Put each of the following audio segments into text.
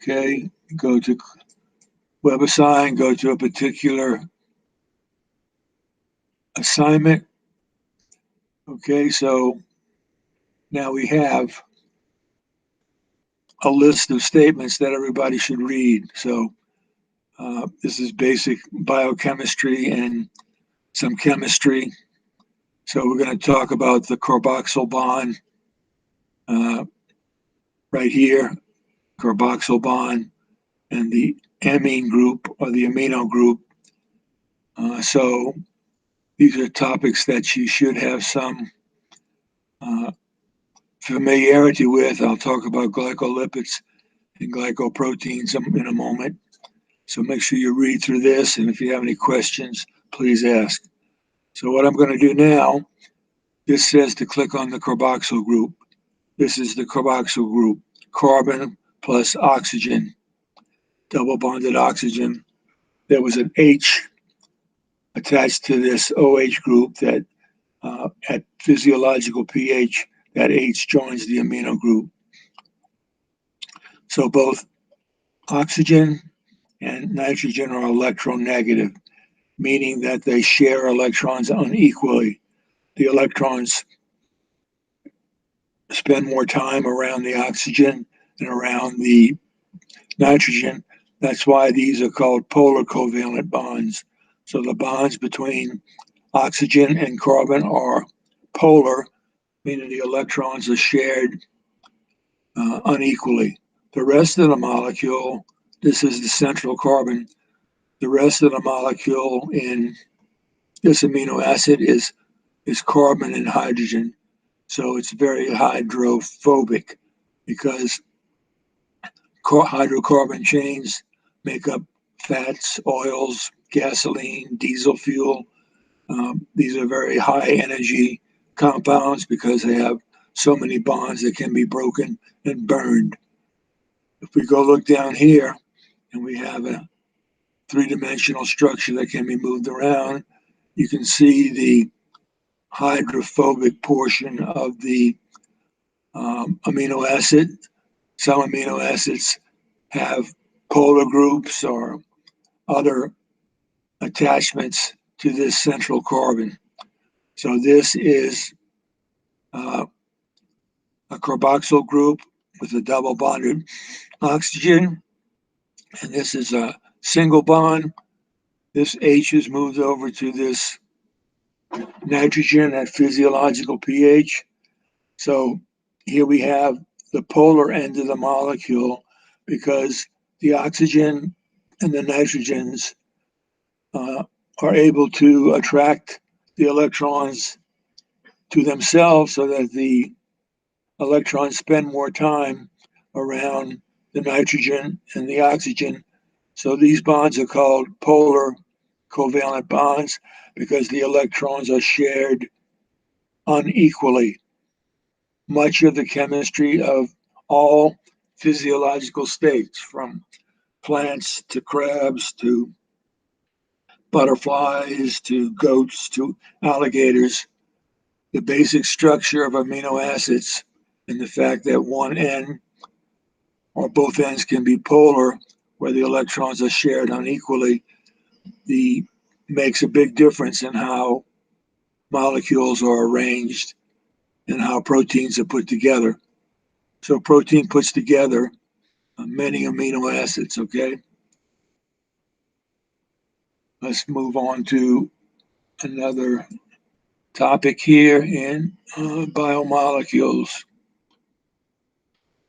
Okay, go to WebAssign, go to a particular assignment. Okay, so now we have a list of statements that everybody should read. So this is basic biochemistry and some chemistry. So we're going to talk about the carboxyl bond uh, right here, carboxyl bond, and the amine group or the amino group. So these are topics that you should have some uh, familiarity with. I'll talk about glycolipids and glycoproteins in a moment. So make sure you read through this, and if you have any questions, please ask. So what I'm going to do now, this says to click on the carboxyl group. This is the carboxyl group, carbon plus oxygen, double bonded oxygen. There was an H attached to this OH group that at physiological pH, that H joins the amino group. So both oxygen and nitrogen are electronegative, meaning that they share electrons unequally. The electrons spend more time around the oxygen and around the nitrogen. That's why these are called polar covalent bonds. So the bonds between oxygen and carbon are polar, meaning the electrons are shared unequally. The rest of the molecule, this is the central carbon, the rest of the molecule in this amino acid is carbon and hydrogen. So it's very hydrophobic because hydrocarbon chains make up fats, oils, gasoline, diesel fuel. These are very high energy compounds because they have so many bonds that can be broken and burned. If we go look down here and we have a three-dimensional structure that can be moved around, you can see the hydrophobic portion of the amino acid. Some amino acids have polar groups or other attachments to this central carbon. So this is a carboxyl group with a double bonded oxygen, and this is a single bond. This H is moved over to this nitrogen at physiological pH. So here we have the polar end of the molecule because the oxygen and the nitrogens are able to attract the electrons to themselves so that the electrons spend more time around the nitrogen and the oxygen. So these bonds are called polar covalent bonds because the electrons are shared unequally. Much of the chemistry of all physiological states, from plants to crabs to butterflies to goats to alligators, the basic structure of amino acids and the fact that one end or both ends can be polar, where the electrons are shared unequally, makes a big difference in how molecules are arranged and how proteins are put together. So protein puts together many amino acids, okay? Let's move on to another topic here in biomolecules.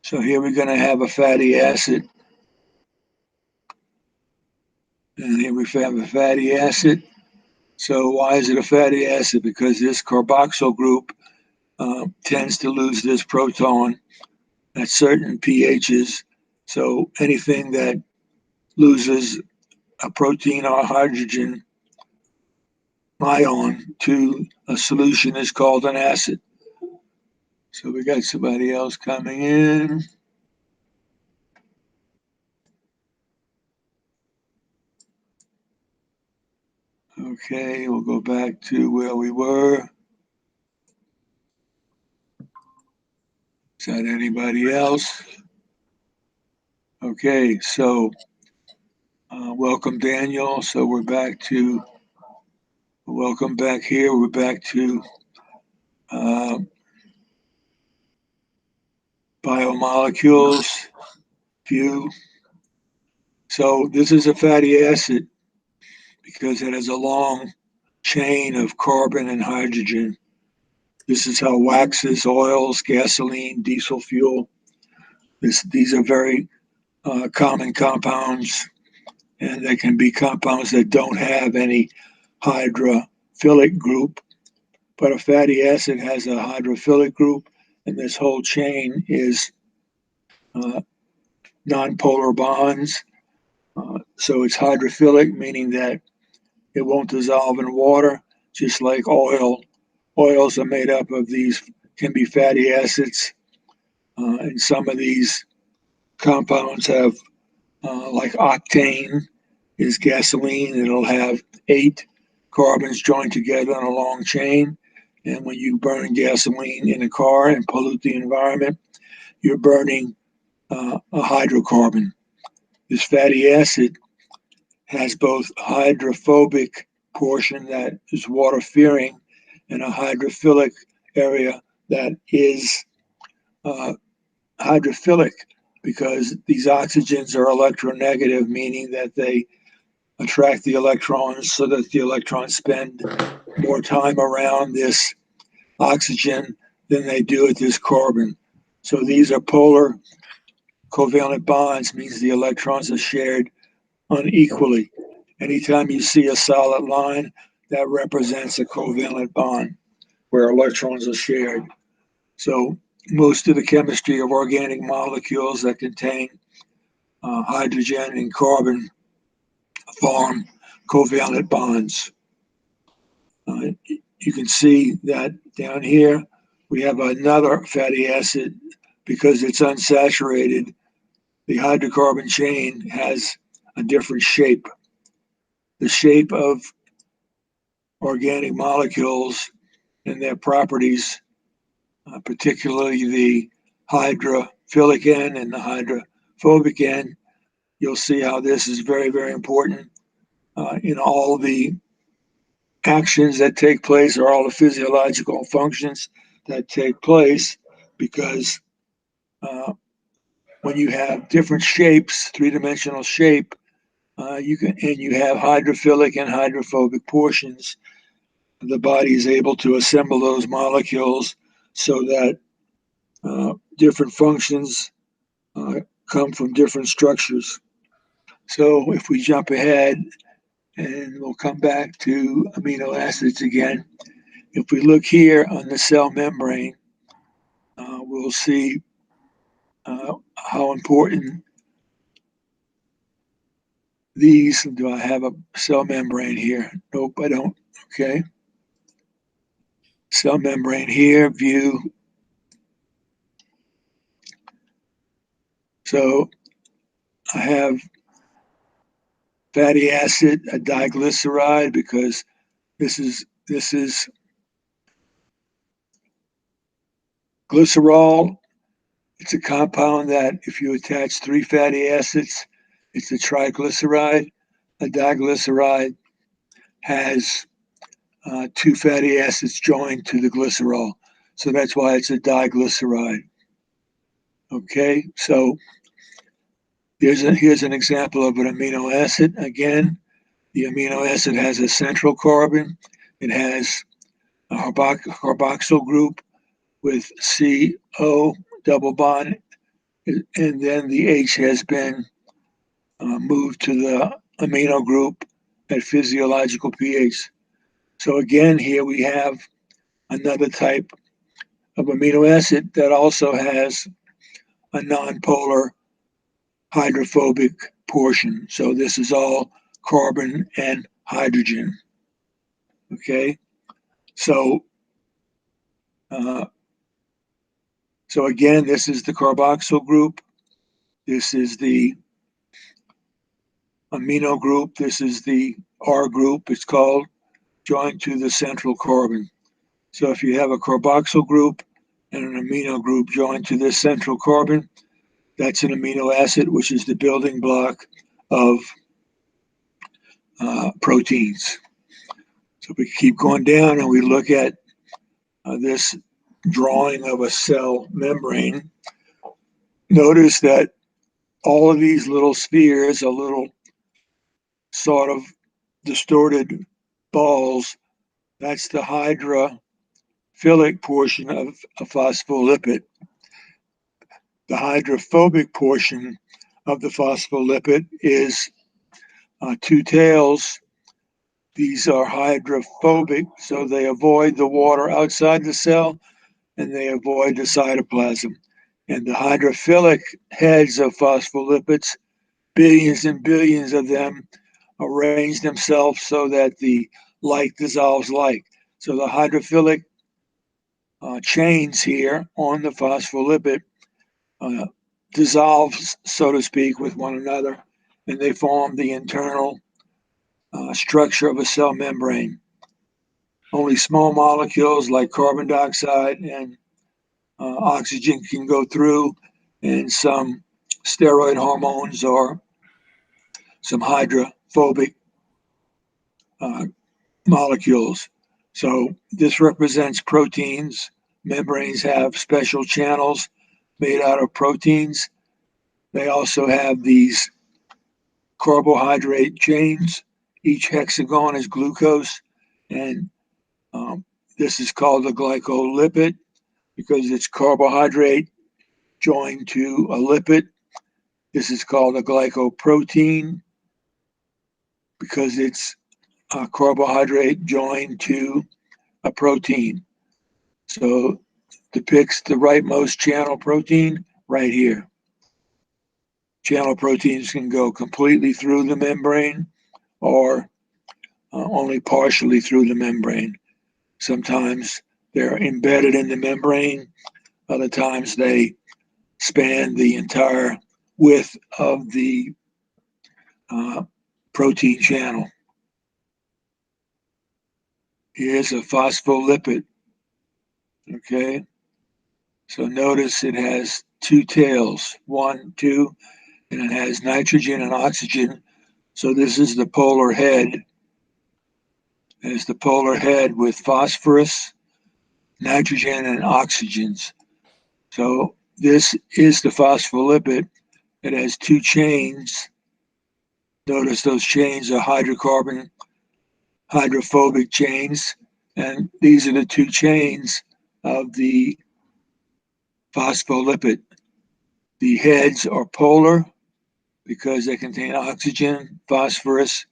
So here we're going to have a fatty acid. And here we have a fatty acid. So why is it a fatty acid? Because this carboxyl group tends to lose this proton at certain pHs. So anything that loses a protein or hydrogen ion to a solution is called an acid. So we got somebody else coming in. Okay, we'll go back to where we were. Is that anybody else? Okay, so welcome, Daniel. So welcome back here. We're back to uh, biomolecules view. So this is a fatty acid because it has a long chain of carbon and hydrogen. This is how waxes, oils, gasoline, diesel fuel. These are very common compounds, and they can be compounds that don't have any hydrophilic group, but a fatty acid has a hydrophilic group, and this whole chain is uh, nonpolar bonds. So it's hydrophilic, meaning that it won't dissolve in water, just like oil. Oils are made up of these, can be fatty acids, and some of these compounds have, like octane is gasoline. It'll have 8 carbons joined together on a long chain. And when you burn gasoline in a car and pollute the environment, you're burning a hydrocarbon. This fatty acid has both hydrophobic portion that is water fearing and a hydrophilic area that is uh, hydrophilic because these oxygens are electronegative, meaning that they attract the electrons so that the electrons spend more time around this oxygen than they do at this carbon. So these are polar covalent bonds, means the electrons are shared unequally. Anytime you see a solid line, that represents a covalent bond where electrons are shared. So most of the chemistry of organic molecules that contain hydrogen and carbon form covalent bonds. You can see that down here we have another fatty acid because it's unsaturated. The hydrocarbon chain has a different shape. The shape of organic molecules and their properties, particularly the hydrophilic end and the hydrophobic end, you'll see how this is very, very important in all the actions that take place or all the physiological functions that take place because uh, when you have different shapes, three-dimensional shape, you have hydrophilic and hydrophobic portions. The body is able to assemble those molecules so that different functions come from different structures. So if we jump ahead and we'll come back to amino acids again, if we look here on the cell membrane, we'll see how important these. Do I have a cell membrane here? Nope, I don't. Okay. Cell membrane here, view. So I have fatty acid, a diglyceride, because this is glycerol. It's a compound that if you attach 3 fatty acids, it's a triglyceride. A diglyceride has 2 fatty acids joined to the glycerol. So that's why it's a diglyceride. Okay, so here's an example of an amino acid. Again, the amino acid has a central carbon. It has a carboxyl group with CO double bond, and then the H has been moved to the amino group at physiological pH. So again, here we have another type of amino acid that also has a nonpolar hydrophobic portion. So this is all carbon and hydrogen. Okay, so uh, so again, this is the carboxyl group. This is the amino group. This is the R group. It's called joined to the central carbon. So if you have a carboxyl group and an amino group joined to this central carbon, That's an amino acid, which is the building block of proteins. So we keep going down and we look at this drawing of a cell membrane. Notice that all of these little spheres are little sort of distorted balls. That's the hydrophilic portion of a phospholipid. The hydrophobic portion of the phospholipid is two tails. These are hydrophobic, so they avoid the water outside the cell and they avoid the cytoplasm. And the hydrophilic heads of phospholipids, billions and billions of them, arrange themselves so that the like dissolves like. So the hydrophilic chains here on the phospholipid dissolves, so to speak, with one another, and they form the internal structure of a cell membrane. Only small molecules like carbon dioxide and oxygen can go through, and some steroid hormones or some hydrophobic molecules. So this represents proteins. Membranes have special channels made out of proteins. They also have these carbohydrate chains. Each hexagon is glucose, and this is called a glycolipid because it's carbohydrate joined to a lipid. This is called a glycoprotein because it's a carbohydrate joined to a protein. So depicts the rightmost channel protein right here. Channel proteins can go completely through the membrane or only partially through the membrane. Sometimes they're embedded in the membrane. Other times they span the entire width of the protein channel. Here's a phospholipid. Okay. So notice it has two tails, 1, 2, and it has nitrogen and oxygen. So this is the polar head. It's the polar head with phosphorus, nitrogen, and oxygens. So this is the phospholipid. It has two chains. Notice those chains are hydrocarbon, hydrophobic chains, and these are the two chains of the phospholipid. The heads are polar because they contain oxygen, phosphorus,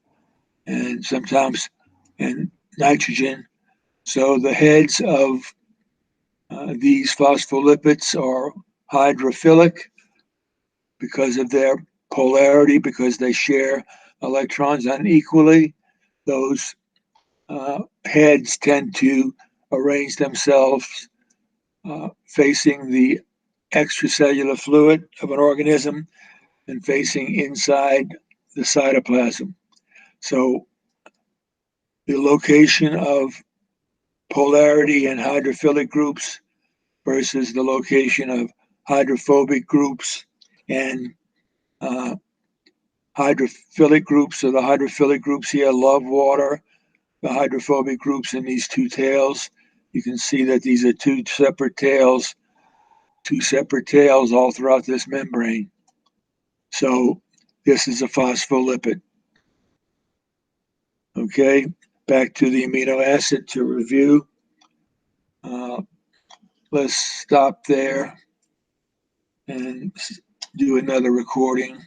and sometimes and nitrogen. So the heads of these phospholipids are hydrophilic because of their polarity, because they share electrons unequally. Those heads tend to arrange themselves facing the extracellular fluid of an organism and facing inside the cytoplasm. So the location of polarity in hydrophilic groups versus the location of hydrophobic groups and hydrophilic groups. So the hydrophilic groups here love water. The hydrophobic groups in these two tails, you can see that these are two separate tails all throughout this membrane. So this is a phospholipid. Okay, back to the amino acid to review. Let's stop there and do another recording.